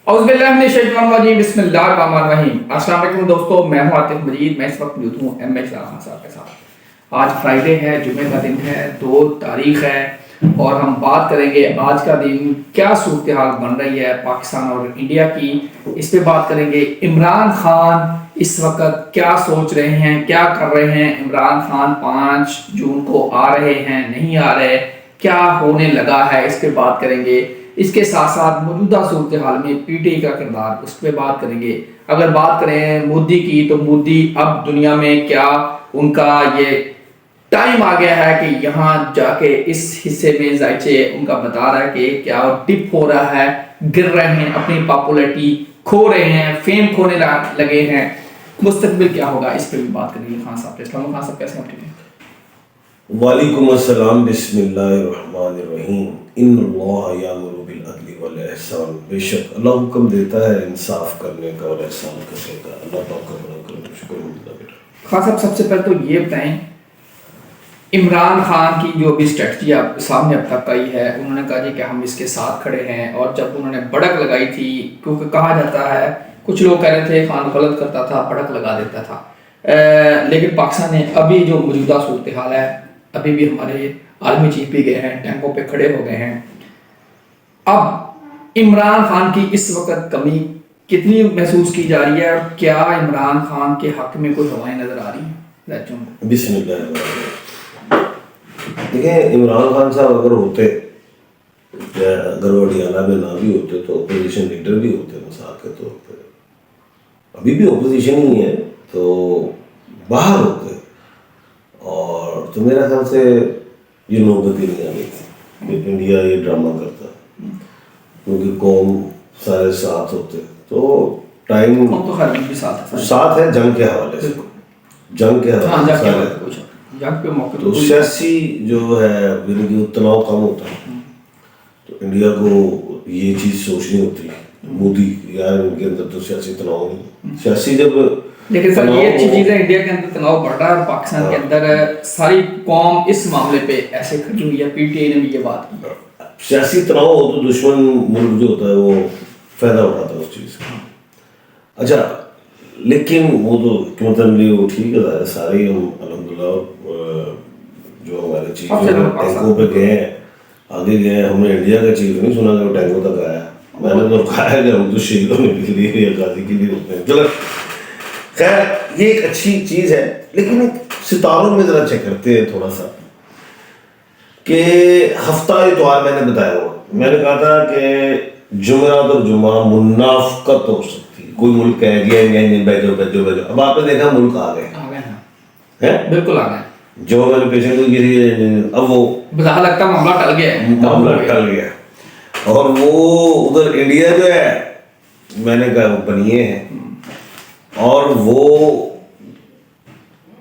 अस्सलाम वालेकुम दोस्तों, मैं हूं आतिफ मजीद। मैं इस वक्त मौजूद हूं एम एच खान साहब के साथ। आज फ्राइडे है, जुमे का दिन है, 2 तारीख है और हम बात करेंगे आज का दिन क्या सूरत हाल बन रही है पाकिस्तान और इंडिया की। इस पे बात करेंगे। इमरान खान इस वक्त क्या सोच रहे हैं, क्या कर रहे हैं। इमरान खान 5 जून को आ रहे हैं, नहीं आ रहे, क्या होने लगा है, इस पे बात करेंगे। इसके साथ साथ मौजूदा सूरत हाल में पीटीआई का किरदार, उस पर बात करेंगे। अगर बात करें मोदी की, तो मोदी अब दुनिया में क्या उनका ये टाइम आ गया है कि यहाँ जाके इस हिस्से में जायचे उनका बता रहा है कि क्या डिप हो रहा है, गिर रहे हैं, अपनी पॉपुलैरिटी खो रहे हैं, फेम खोने लगे हैं। मुस्तकबिल क्या होगा, इस पर भी बात करेंगे खान साहब से। खान साहब कैसे हैं? ठीक है, वालेकुम अस्सलाम, बिस्मिल्लाहिर्रहमानिर्रहीम। इन्नल्लाह यामुरु बिल अदली वल ihsan। बेशक अल्लाह हुक्म देता है इंसाफ करने का और एहसान करने का। अल्लाह पाक का बड़ा करम, शुक्र बेटा। खान साहब सबसे पहले तो ये बताएं, इमरान खान की जो भी स्ट्रेटजी आप सामने अब तक आई है, उन्होंने कहा जी कि हम इसके साथ खड़े हैं। और जब उन्होंने भड़क लगाई थी, क्योंकि कहा जाता है, कुछ लोग कह रहे थे खान गलत करता था, भड़क लगा देता था, लेकिन पाकिस्तान ने अभी जो मौजूदा सूरत हाल है, अभी भी हमारे आर्मी चीफ भी गए हैं, टैंकों पे खड़े हो गए हैं। अब इमरान खान की इस वक्त कमी कितनी महसूस की जा रही है, और क्या इमरान खान के हक में कोई हवाएं नजर आ रही हैं? बिस्मिल्लाह। देखिए, इमरान खान साहब अगर होते, अगर वो हरियाणा में ना भी होते तो अपोजिशन लीडर भी होते मिसाल के तौर पर। अभी भी अपोजिशन ही है तो बाहर होते, और तो मेरा ख्याल से ये नौबत ही नहीं आनी थी कि इंडिया ये ड्रामा करता, क्योंकि कौम सारे साथ होते तो टाइम तो साथ है जंग के हवाले से, जंग के हवाले से तो सियासी जो है वो तनाव कम होता है। तो इंडिया को ये चीज़ सोचनी होती है, मोदी यार उनके अंदर तो सियासी तनाव नहीं, सियासी जब, लेकिन सर ये अच्छी चीज़ है, इंडिया के अंदर तनाव बढ़ रहा है और पाकिस्तान के अंदर सारी कौम इस मामले पे ऐसे खड़ी हुई है। पीटीआई ने भी ये बात की। सियासी तनाव हो तो दुश्मन मुल्क जो होता है वो फायदा उठाता है उस चीज़ का। अच्छा, लेकिन वो तो मतलब नहीं, वो ठीक है, सारे ही हम अल्हम्दुलिल्लाह जो हमारे चीफ टैंकों पे गए हैं, आगे गए। हमने इंडिया का चीफ नहीं सुना कि वो टैंकों तक आया। मैंने तो कहा है कि हम तो शहीद होने के लिए या गाजी के लिए रुकते हैं। चलो खैर, ये एक अच्छी चीज़ है, लेकिन सितारों में ज़रा चेक करते हैं थोड़ा सा कि हफ्ता इतवार मैंने बताया हुआ, मैंने कहा था कि जुमेरात और जुमा मुनाफकत हो सकती है। कोई मुल्क कह गया नहीं बैठो बैठो बैठो, अब आपने देखा मुल्क आ गए हैं, बिल्कुल आ गए। जो मैंने पेशेंट को किसी, अब वो लगता मामला टल गया, मामला टल गया। और वो उधर इंडिया जो है, मैंने कहा वो बनिए हैं, और वो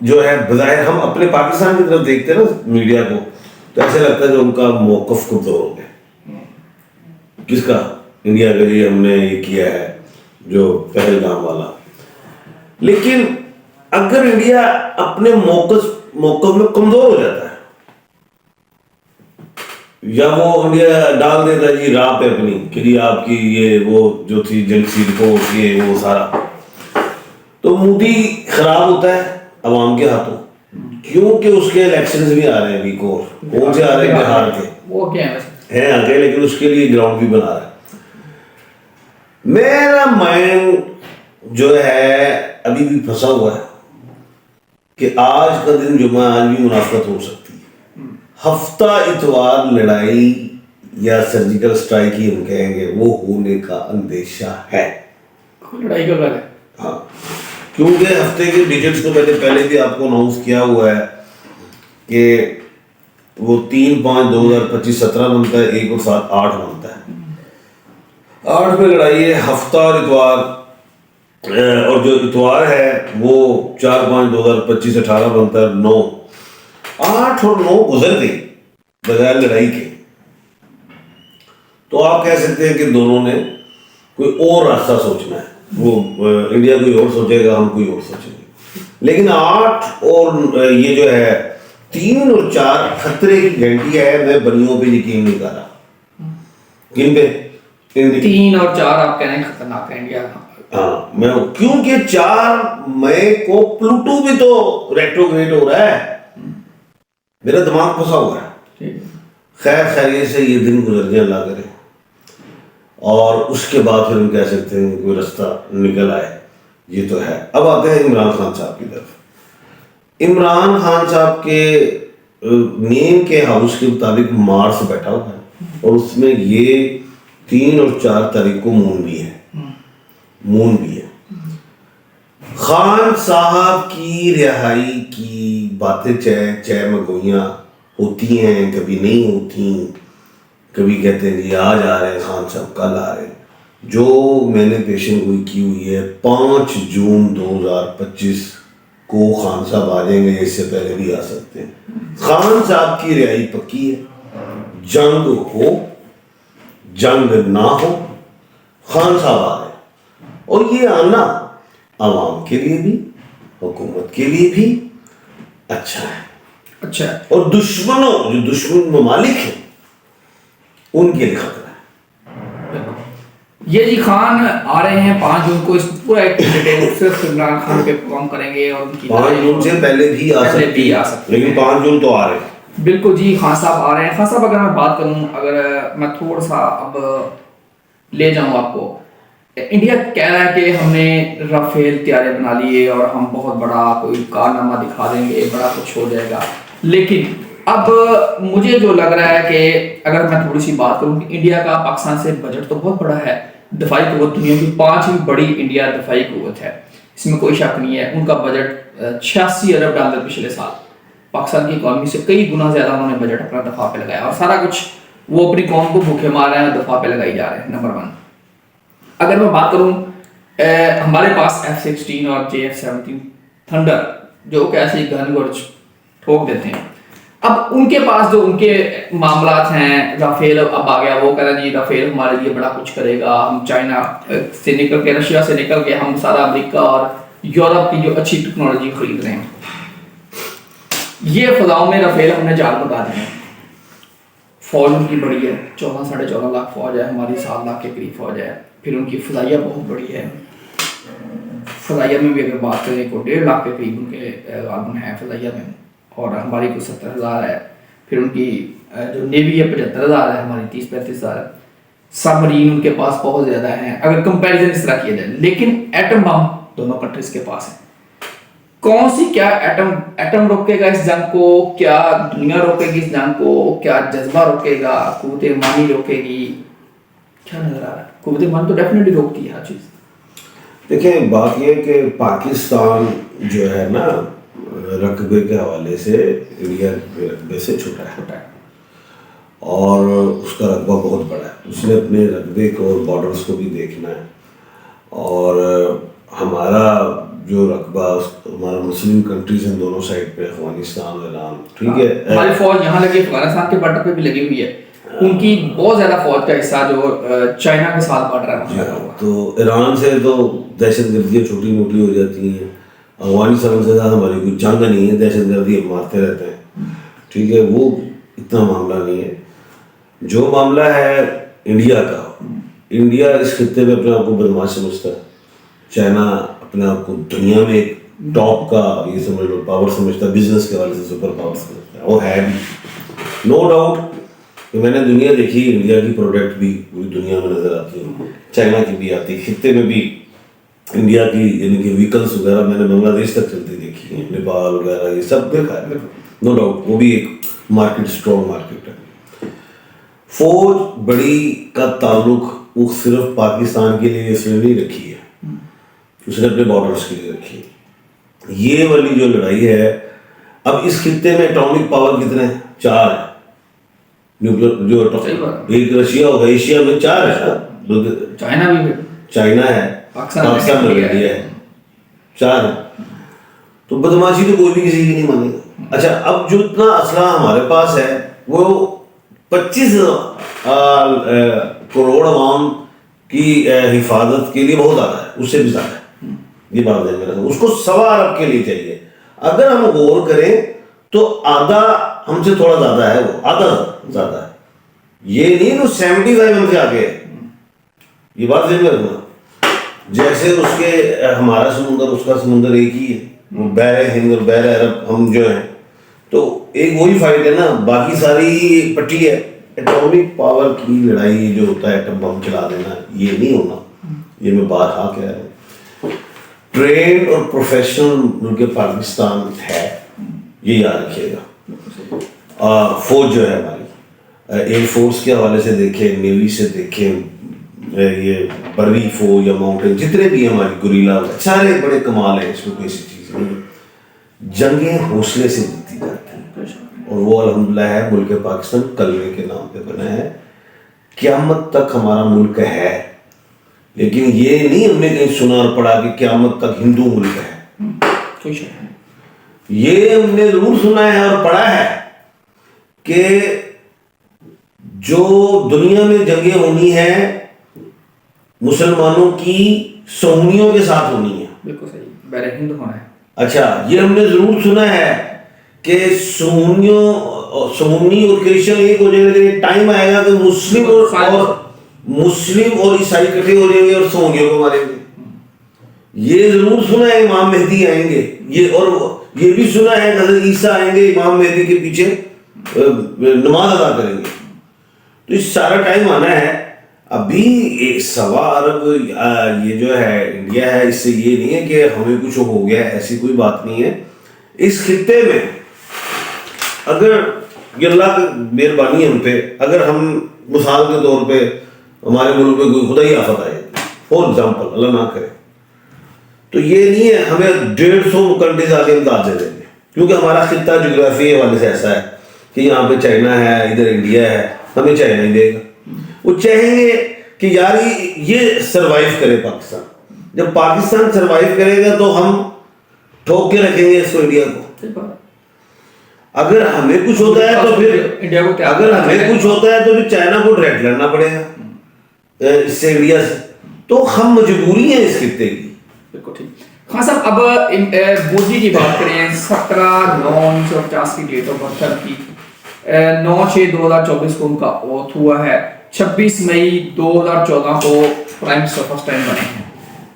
जो है बजाय हम अपने पाकिस्तान की तरफ देखते हैं ना मीडिया को, तो ऐसे लगता है कि उनका मौकफ कमजोर हो गया। किसका? इंडिया का, जी हमने ये किया है जो पहलगाम वाला। लेकिन अगर इंडिया अपने मौकफ में कमजोर हो जाता है, या वो इंडिया डाल देता है जी राह पे अपनी कि जी आपकी ये वो जो थी जेलसी रिपोर्ट, ये वो सारा, तो मोदी खराब होता है अवाम के हाथों। क्योंकि उसके इलेक्शंस भी आ रहे हैं अभी, कौन से आ रहे हैं? बिहार के वो क्या है आगे, लेकिन उसके लिए ग्राउंड भी बना रहा है। मेरा माइंड जो है अभी भी फंसा हुआ है कि आज का दिन जुमा, आज भी मुनाफत हो सकती है। हफ्ता इतवार लड़ाई या सर्जिकल स्ट्राइक ही हम कहेंगे, वो होने का अंदेशा है। लड़ाई का है, हाँ, क्योंकि हफ्ते के डिजिट्स को पहले भी आपको अनाउंस किया हुआ है कि वो 3/5/2025 17 बनता है, 1 और 7 8 बनता है। 8 पे लड़ाई है, हफ्ता और इतवार, और जो इतवार है वो 4/5/2025 18 बनता है, 9 8 और 9 गुजर गई बगैर लड़ाई के। तो आप कह सकते हैं कि दोनों ने कोई और रास्ता सोचना है, वो इंडिया कोई और सोचेगा, हम कोई और सोचेंगे। लेकिन 8 और ये जो है 3 और 4 खतरे की घंटी है। मैं बनियों पे यकीन नहीं कर रहा। किन पे? इंडिया 3 और 4 आप कह रहे हैं खतरनाक है इंडिया का। हाँ मैं क्योंकि 4 मई को प्लूटो भी तो रेट्रोग्रेड हो रहा है, मेरा दिमाग फंसा हुआ है। ठीक है। खैर खैरियत से ये दिन गुजर गए, अल्लाह करे, और उसके बाद फिर हम कह सकते हैं कोई रास्ता निकल आए, ये तो है। अब आते हैं इमरान खान साहब की तरफ। इमरान खान साहब के नेम के हाउस के मुताबिक मार्स बैठा हुआ है, और उसमें ये 3 और 4 तारीख को मून भी है, मून भी है। खान साहब की रिहाई की बातें चय में गोइयां होती हैं, कभी नहीं होती, कभी कहते हैं कि आज आ रहे हैं खान साहब, कल आ रहे हैं। जो मैंने पेशन गोई की हुई है 5 जून 2025 को खान साहब आ जाएंगे, इससे पहले भी आ सकते हैं। खान साहब की रिहाई पक्की है, जंग हो जंग ना हो, खान साहब आ रहे हैं। और ये आना आवाम के लिए भी, हुकूमत के लिए भी अच्छा है। अच्छा है। और दुश्मनों, जो दुश्मन ममालिक हैं, उनके लिए खतरा है। ये जी खान आ रहे हैं 5 जून को, इस पूरा एक डिटेल सिर्फ इमरान खान पे परफॉर्म करेंगे और उनकी 5 जून से पहले भी आ सकते हैं, लेकिन 5 जून तो आ रहे हैं। बिल्कुल जी, खान साहब आ रहे हैं। खान साहब अगर मैं बात करूं, अगर मैं थोड़ा सा अब ले जाऊं आपको, इंडिया कह रहा है कि हमने राफेल तैयारी बना लिए और हम बहुत बड़ा कोई कारनामा दिखा देंगे, बड़ा कुछ हो जाएगा। लेकिन अब मुझे जो लग रहा है कि अगर मैं थोड़ी सी बात करूं कि इंडिया का पाकिस्तान से बजट तो बहुत बड़ा है, दफाई कुव्वत दुनिया की 5वीं बड़ी इंडिया दफाई कुव्वत है, इसमें कोई शक नहीं है। उनका बजट 86 अरब डॉलर पिछले साल, पाकिस्तान की इकॉनमी से कई गुना ज्यादा उन्होंने बजट अपना दफा पे लगाया, और सारा कुछ वो अपनी कौम को भूखे मार रहे हैं, दफा पे लगाई जा रहे हैं। नंबर 1। अगर मैं बात करूं, हमारे पास F-16 और JF-17 थंडर जो कैसे ही गन और ठोक देते हैं। अब उनके पास जो उनके मामलात हैं, राफेल अब आ गया, वो कह रहे हैं जी राफेल हमारे लिए बड़ा कुछ करेगा, हम चाइना से निकल के, रशिया से निकल के हम सारा अमेरिका और यूरोप की जो अच्छी टेक्नोलॉजी खरीद रहे हैं। ये फजाओं में राफेल हमने जाल बता दिए। फौज उनकी बड़ी है, 14-14.5 लाख फौज है, हमारी 7 लाख के करीब फौज है। फिर उनकी फजाइया बहुत बड़ी है, फजाइया में भी अगर बात करें तो 1.5 लाख के करीब उनके गार्डन है फजाइया में, और हमारी कुछ 70,000 है। फिर उनकी जो नेवी है 75,000 है, हमारी 30-35,000 है। सबमरीन उनके पास बहुत ज़्यादा है अगर कंपैरिजन इस तरह किया जाए। लेकिन एटम बम दोनों कंट्रीज के पास है। कौन सी, क्या एटम रोकेगा इस जंग को, क्या दुनिया रोकेगी इस जंग को, क्या जज्बा रोकेगा, कुव्वत ईमानी रोकेगी, क्या नजर आ रहा है? कुव्वत ईमान तो डेफिनेटली रोकती है हर चीज़। देखिए बात यह है कि पाकिस्तान जो है ना, रकबे के हवाले से इंडिया के रकबे से छोटा है, और उसका रकबा बहुत बड़ा है। उसने अपने रकबे को और बॉर्डर्स को भी देखना है। और हमारा जो रकबा, हमारा मुस्लिम कंट्रीज हैं दोनों साइड पे, अफगानिस्तान और ईरान, ठीक है। हमारी फौज यहाँ लगी, अफगानिस्तान के बॉर्डर पे भी लगी हुई है। उनकी बहुत ज्यादा फौज का हिस्सा जो चाइना के साथ बॉर्डर है लगा हुआ। तो ईरान से तो दहशतगर्दियाँ छोटी मोटी हो जाती हैं, अफगानिस्तान से ज़्यादा हमारी कोई जंग नहीं है, दहशतगर्दी हम मारते रहते हैं, ठीक है, वो इतना मामला नहीं है। जो मामला है इंडिया का, इंडिया इस खित्ते में अपने आप को बदमाश समझता है, चाइना अपने आप को दुनिया में एक टॉप का ये समझ लो पावर समझता है, बिजनेस के वाले से सुपर पावर समझता है, वो है भी। नो डाउट कि मैंने दुनिया देखी, इंडिया की प्रोडक्ट भी पूरी दुनिया में नजर आती है, चाइना की भी आती है, खित्ते में भी इंडिया की यानी कि व्हीकल्स वगैरह मैंने बांग्लादेश तक चलती देखी है, नेपाल वगैरह ये सब देखा है, नो डाउट वो भी एक मार्केट, स्ट्रॉन्ग मार्केट है। फौज बड़ी का ताल्लुक वो सिर्फ पाकिस्तान के लिए इसने नहीं रखी है, उसने अपने बॉर्डर्स के लिए रखी है। ये वाली जो लड़ाई है, अब इस खित्ते में एटॉमिक पावर कितने हैं? 4 है न्यूक्लियर, जो एक रशिया होगा, एशिया में 4 है, चाइना भी, चाइना है, पाकिस्तान में इंडिया है, 4 है। तो बदमाशी तो कोई भी किसी की नहीं मानेगा। अच्छा, अब जो इतना असला हमारे पास है वो 25 करोड़ आवाम की हिफाजत के लिए बहुत ज़्यादा है, उससे भी ज़्यादा है, ये बात है मेरा। उसको 1.25 अरब के लिए चाहिए। अगर हम गौर करें तो आधा हमसे थोड़ा ज़्यादा है, वो आधा ज़्यादा है, ये नहीं तो 75 हमसे आगे है, ये बात ध्यान में रखना। जैसे उसके हमारा समुंदर उसका समुंदर एक ही है, वो बहरे हिंद और बहरे अरब हम जो हैं, तो एक वही फाइट है ना, बाकी सारी पट्टी है। एटॉमिक पावर की लड़ाई जो होता है, एटम बम चला देना, ये नहीं होना। ये मैं बारहा कह रहा हूँ। ट्रेंड और प्रोफेशनल मुल्क पाकिस्तान है, ये याद रखिएगा। फौज जो है हमारी, एयरफोर्स के हवाले से देखें, नेवी से देखें, ये बर्री फौज या माउंटेन जितने भी हमारी गुरीला, सारे बड़े कमाल है, इसमें कोई ऐसी चीज़ नहीं है। जंगें हौसले से जीती जाती हैं और वो अल्हम्दुलिल्लाह है मुल्क पाकिस्तान कलमे के नाम पे बना है। क़यामत तक हमारा मुल्क है, लेकिन ये नहीं हमने कहीं सुना और पढ़ा कि क़यामत तक हिंदू मुल्क है। ये हमने जरूर सुना है और पढ़ा है कि जो दुनिया में जंगें होनी है मुसलमानों की सुन्नियों के साथ होनी है। बिल्कुल सही, बहरे हिंद होना है। अच्छा, ये हमने जरूर सुना है कि सुन्नी और क्रिश्चियन एक हो जाएंगे, टाइम आएगा कि मुस्लिम और ईसाई इकट्ठे हो जाएंगे और सुन्नियों को मारेंगे। ये जरूर सुना है इमाम मेहदी आएंगे, ये भी सुना है हज़रत ईसा आएंगे इमाम मेहदी के पीछे नमाज अदा करेंगे। तो इस सारा टाइम आना है। अभी 1.25 अरब ये जो है इंडिया है, इससे ये नहीं है कि हमें कुछ हो गया, ऐसी कोई बात नहीं है। इस खित्ते में अगर ये अल्लाह की मेहरबानी हम पे, अगर हम मिसाल के तौर पे हमारे मुल्क में कोई खुदा ही आफत आए, फॉर एग्जाम्पल, अल्लाह ना करे, तो ये नहीं है हमें 150 कंट्रीज आगे इमदाद दे देंगे, क्योंकि हमारा खित्ता जोग्राफी वाले से ऐसा है कि यहाँ पे चाइना है, इधर इंडिया है, हमें चाइना ही देगा। वो चाहेंगे कि यार ये सरवाइव करे पाकिस्तान। जब पाकिस्तान सरवाइव करेगा तो हम ठोक के रखेंगे इसको, इंडिया को। अगर हमें कुछ होता है तो फिर इंडिया को, अगर हमें कुछ होता है तो फिर चाइना को डायरेक्ट लड़ना पड़ेगा इससे, इंडिया से। तो हम मजबूरी है इस खित्ते की। बिल्कुल ठीक। हाँ साहब, अब मोदी की बात करें, 17/9/1950 की डेट ऑफ बर्थ की, 9/6/2024 को उनका ओथ हुआ है, 26 मई 2014 को प्राइम मिनिस्टर फर्स्ट टाइम बने हैं।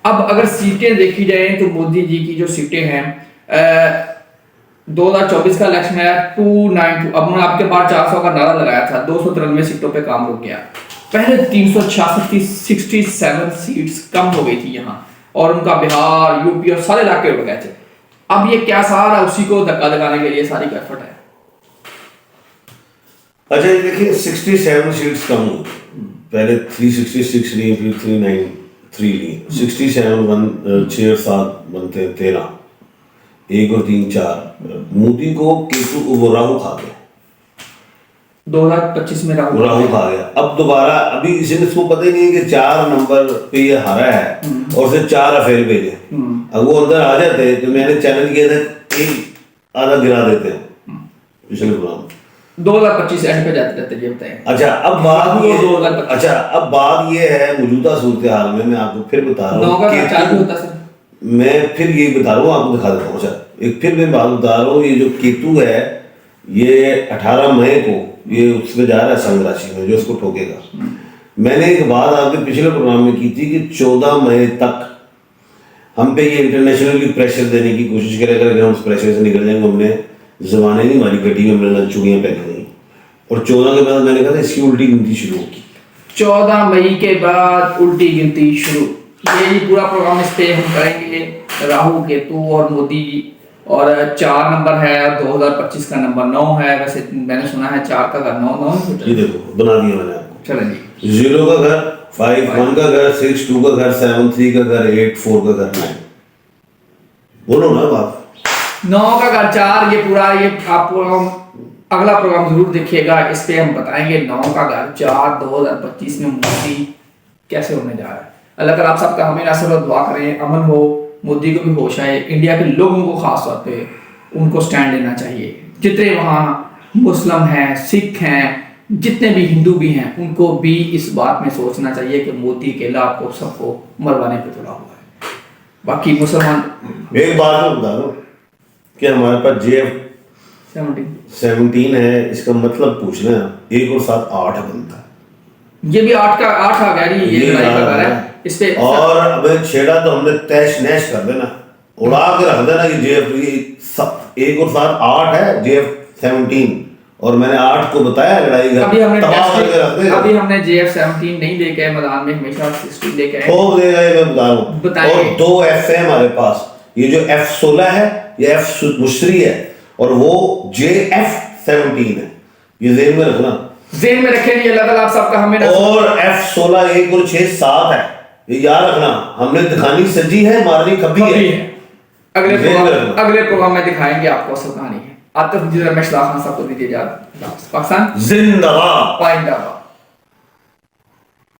अब अगर सीटें देखी जाए तो मोदी जी की जो सीटें हैं, 2024 का इलेक्शन है 292, अब उन्होंने आपके पास 400 का नारा लगाया था, 293 सीटों पे काम रुक गया। पहले 366 67 सीट्स कम हो गई थी यहाँ, और उनका बिहार, यूपी और सारे इलाके उड़ गए थे। अब ये क्या सारा उसी को धक्का लगाने के लिए सारी एफर्ट है। अच्छा, ये देखिए 67 सीट्स कम हुई, पहले 366 ली, फिर 393 ली, 67 6 और 7 बनते हैं 13, 1 और 3 4। मोदी को केतु वो राहु खा गया, 2025 में राहु खा गया। अब दोबारा, अभी इसको पता ही नहीं है कि 4 नंबर पे ये हारा है और फिर 4 अफेयर भेजे। अब वो अंदर आ जाते तो मैंने चैलेंज किया था, एक आधा गिरा देते हैं पिछले प्रोग्राम 2025 एंड पे जाते रहते, ये बताएं। अच्छा, अब बात ये है मौजूदा सूरत हाल में, मैं आपको फिर बता रहा हूँ, मैं फिर ये बता रहा हूँ, आपको दिखा देता हूँ। अच्छा, एक फिर मैं बात बता रहा हूँ, ये जो केतु है ये 18 मई को ये उसमें जा रहा है संघ राशि में, जो उसको ठोकेगा। मैंने एक बात आपके पिछले प्रोग्राम में की थी कि 14 मई तक हम पे ये इंटरनेशनली प्रेशर देने की कोशिश करेगा, अगर हम उस प्रेशर से निकल जाएंगे। हमने जमाने नहीं हमारी गड्डी में हमने चूड़ियाँ पहनी गई, और 14 के बाद मैंने कहा था इसकी उल्टी गिनती शुरू होगी। 14 मई के बाद उल्टी गिनती शुरू, ये पूरा प्रोग्राम इस पे हम करेंगे, राहु केतु और मोदी। और 4 नंबर है, 2025 का नंबर 9 है, वैसे मैंने सुना है 4 का घर 9 ये देखो बना दिया मैंने आपको। चलें जी, 0 का घर, 5 1 का घर, 6 2 का घर, 7 3 का घर, 8 4 का घर, 9। बोलो ना बात। 9 का घर 4, ये पूरा, ये आप अगला प्रोग्राम जरूर देखिएगा, इस पे हम बताएंगे 9 का घर 4 2025 में मोदी कैसे होने जा रहा है। अल्लाह ताला आप सबका हमें नसर और दुआ करें, अमन हो, मोदी को भी होश आए, इंडिया के लोगों को खास तौर पे उनको स्टैंड लेना चाहिए। जितने वहाँ मुस्लिम हैं, सिख हैं, जितने भी हिंदू भी हैं, उनको भी इस बात में सोचना चाहिए कि मोदी के लाभ को सबको मरवाने पे तुला हुआ है। बाकी मुसलमान, एक बात मैं बता दूं कि हमारे पास JF 17 है, इसका मतलब पूछ लें, 1 और 7 8 बनता है। ये भी 8 का 8 आ गया जी, ये लड़ाई का घर है इस पे। और अबे छेड़ा तो हमने तैश नैश कर देना, उड़ा के रख देना कि JF 1 और 7 8 है, JF 17, और मैंने 8 को बताया लड़ाई का अभी हमने तबाह करके रख देगा। अभी हमने JF 17 नहीं लेके आए मैदान में, हमेशा 16 लेके आए। ठोक देगा ये, मैं बता रहा हूँ। बताइए। और 2 F है हमारे पास, ये जो F16 है ये F मुशरी है, और वो JF 17 है, ये ज़हन में रखना, ज़हन में रखेंगे। अल्लाह ताला आप सबका हमें और F16 1 और 6 7 है, ये याद रखना। हमने दिखानी सजी है, मारनी कभी है। अगले प्रोग्राम में दिखाएंगे आपको असल कहानी है। आतिफ रमेश खान साहब को दीजिए इजाजत। पाकिस्तान जिंदाबाद। पाइंदाबाद।